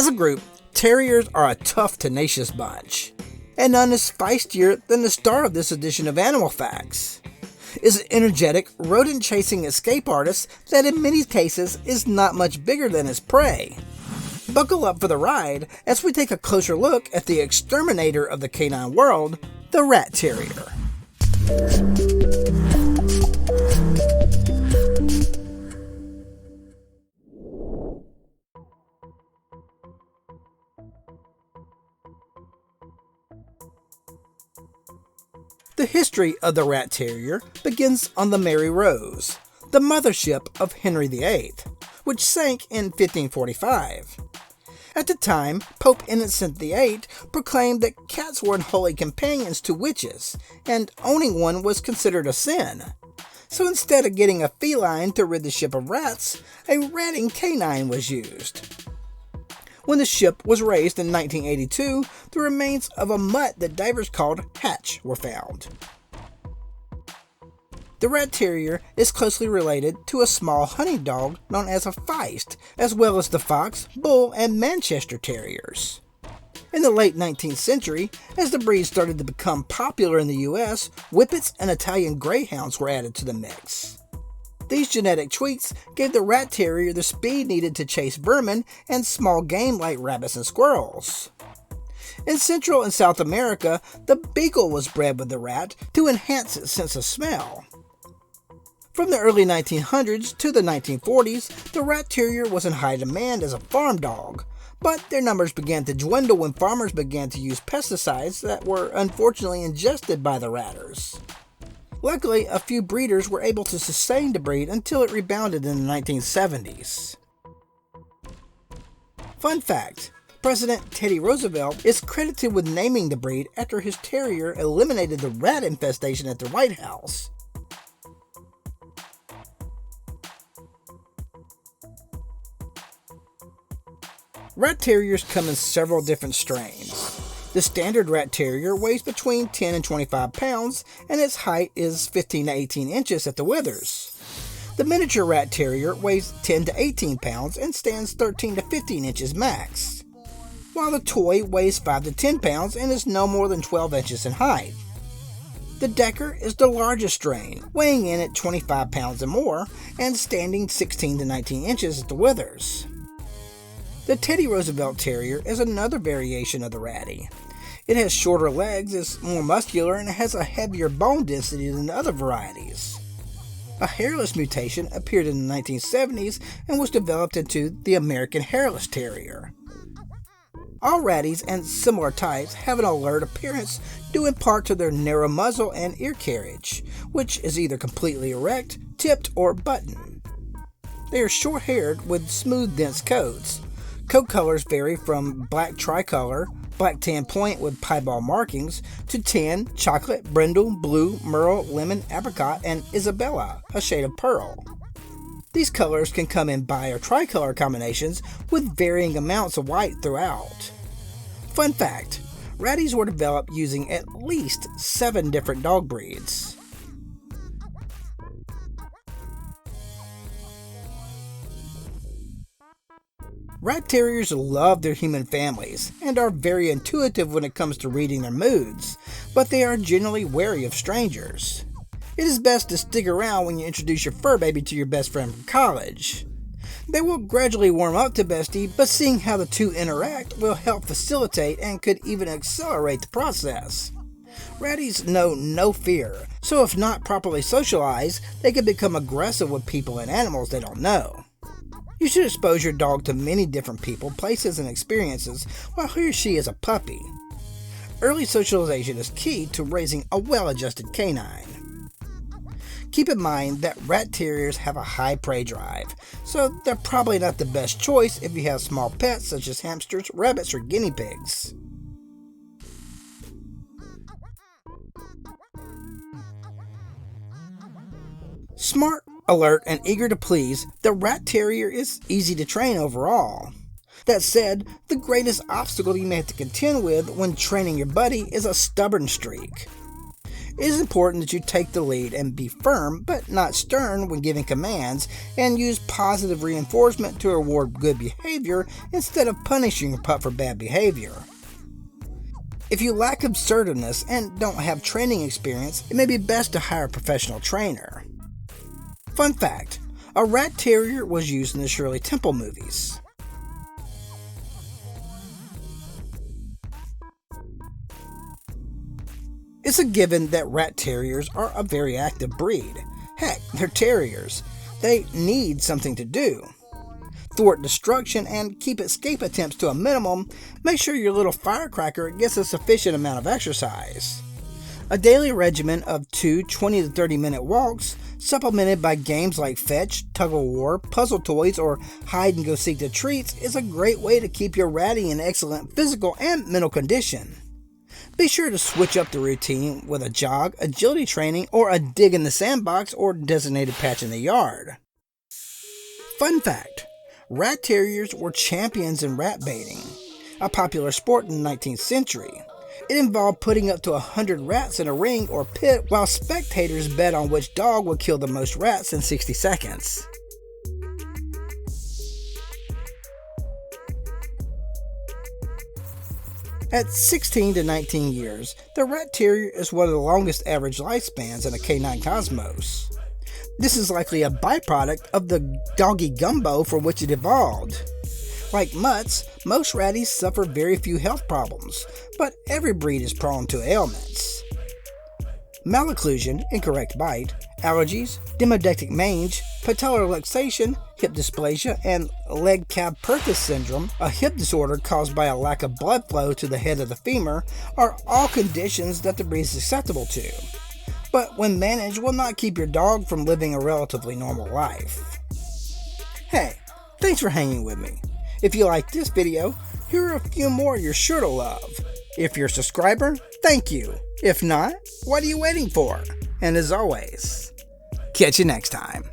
As a group, terriers are a tough, tenacious bunch, and none is feistier than the star of this edition of Animal Facts. Is an energetic, rodent-chasing escape artist that in many cases is not much bigger than his prey. Buckle up for the ride as we take a closer look at the exterminator of the canine world, the Rat Terrier. The history of the Rat Terrier begins on the Mary Rose, the mothership of Henry VIII, which sank in 1545. At the time, Pope Innocent VIII proclaimed that cats were unholy companions to witches, and owning one was considered a sin. So instead of getting a feline to rid the ship of rats, a ratting canine was used. When the ship was raised in 1982, the remains of a mutt that divers called Hatch were found. The Rat Terrier is closely related to a small hunting dog known as a feist, as well as the Fox, Bull, and Manchester Terriers. In the late 19th century, as the breed started to become popular in the US, Whippets and Italian Greyhounds were added to the mix. These genetic tweaks gave the Rat Terrier the speed needed to chase vermin and small game like rabbits and squirrels. In Central and South America, the Beagle was bred with the rat to enhance its sense of smell. From the early 1900s to the 1940s, the Rat Terrier was in high demand as a farm dog, but their numbers began to dwindle when farmers began to use pesticides that were unfortunately ingested by the ratters. Luckily, a few breeders were able to sustain the breed until it rebounded in the 1970s. Fun fact, President Teddy Roosevelt is credited with naming the breed after his terrier eliminated the rat infestation at the White House. Rat Terriers come in several different strains. The standard Rat Terrier weighs between 10 and 25 pounds, and its height is 15 to 18 inches at the withers. The miniature Rat Terrier weighs 10 to 18 pounds and stands 13 to 15 inches max, while the toy weighs 5 to 10 pounds and is no more than 12 inches in height. The Decker is the largest strain, weighing in at 25 pounds and more, and standing 16 to 19 inches at the withers. The Teddy Roosevelt Terrier is another variation of the Ratty. It has shorter legs, is more muscular, and has a heavier bone density than other varieties. A hairless mutation appeared in the 1970s and was developed into the American Hairless Terrier. All Ratties and similar types have an alert appearance due in part to their narrow muzzle and ear carriage, which is either completely erect, tipped, or buttoned. They are short-haired with smooth, dense coats. Coat colors vary from black tricolor, black tan point with piebald markings, to tan, chocolate, brindle, blue, merle, lemon, apricot, and Isabella, a shade of pearl. These colors can come in bi- or tricolor combinations with varying amounts of white throughout. Fun fact, Ratties were developed using at least 7 different dog breeds. Rat Terriers love their human families and are very intuitive when it comes to reading their moods, but they are generally wary of strangers. It is best to stick around when you introduce your fur baby to your best friend from college. They will gradually warm up to Bestie, but seeing how the two interact will help facilitate and could even accelerate the process. Ratties know no fear, so if not properly socialized, they can become aggressive with people and animals they don't know. You should expose your dog to many different people, places, and experiences while he or she is a puppy. Early socialization is key to raising a well-adjusted canine. Keep in mind that Rat Terriers have a high prey drive, so they're probably not the best choice if you have small pets such as hamsters, rabbits, or guinea pigs. Smart, alert, and eager to please, the Rat Terrier is easy to train overall. That said, the greatest obstacle you may have to contend with when training your buddy is a stubborn streak. It is important that you take the lead and be firm but not stern when giving commands, and use positive reinforcement to reward good behavior instead of punishing your pup for bad behavior. If you lack assertiveness and don't have training experience, it may be best to hire a professional trainer. Fun fact: a rat terrier was used in the Shirley Temple movies. It's a given that rat terriers are a very active breed. Heck, they're terriers. They need something to do. Thwart destruction and keep escape attempts to a minimum. Make sure your little firecracker gets a sufficient amount of exercise. A daily regimen of 2 20 to 30 minute walks, supplemented by games like fetch, tug-of-war, puzzle toys, or hide-and-go-seek the treats, is a great way to keep your ratty in excellent physical and mental condition. Be sure to switch up the routine with a jog, agility training, or a dig in the sandbox or designated patch in the yard. Fun fact: rat terriers were champions in rat baiting, a popular sport in the 19th century. It involved putting up to 100 rats in a ring or pit while spectators bet on which dog would kill the most rats in 60 seconds. At 16 to 19 years, the Rat Terrier is one of the longest average lifespans in a canine cosmos. This is likely a byproduct of the doggy gumbo for which it evolved. Like mutts, most ratties suffer very few health problems, but every breed is prone to ailments. Malocclusion, incorrect bite, allergies, demodectic mange, patellar luxation, hip dysplasia, and leg cab-perthus syndrome, a hip disorder caused by a lack of blood flow to the head of the femur, are all conditions that the breed is susceptible to, but when managed will not keep your dog from living a relatively normal life. Hey, thanks for hanging with me. If you like this video, here are a few more you're sure to love. If you're a subscriber, thank you. If not, what are you waiting for? And as always, catch you next time.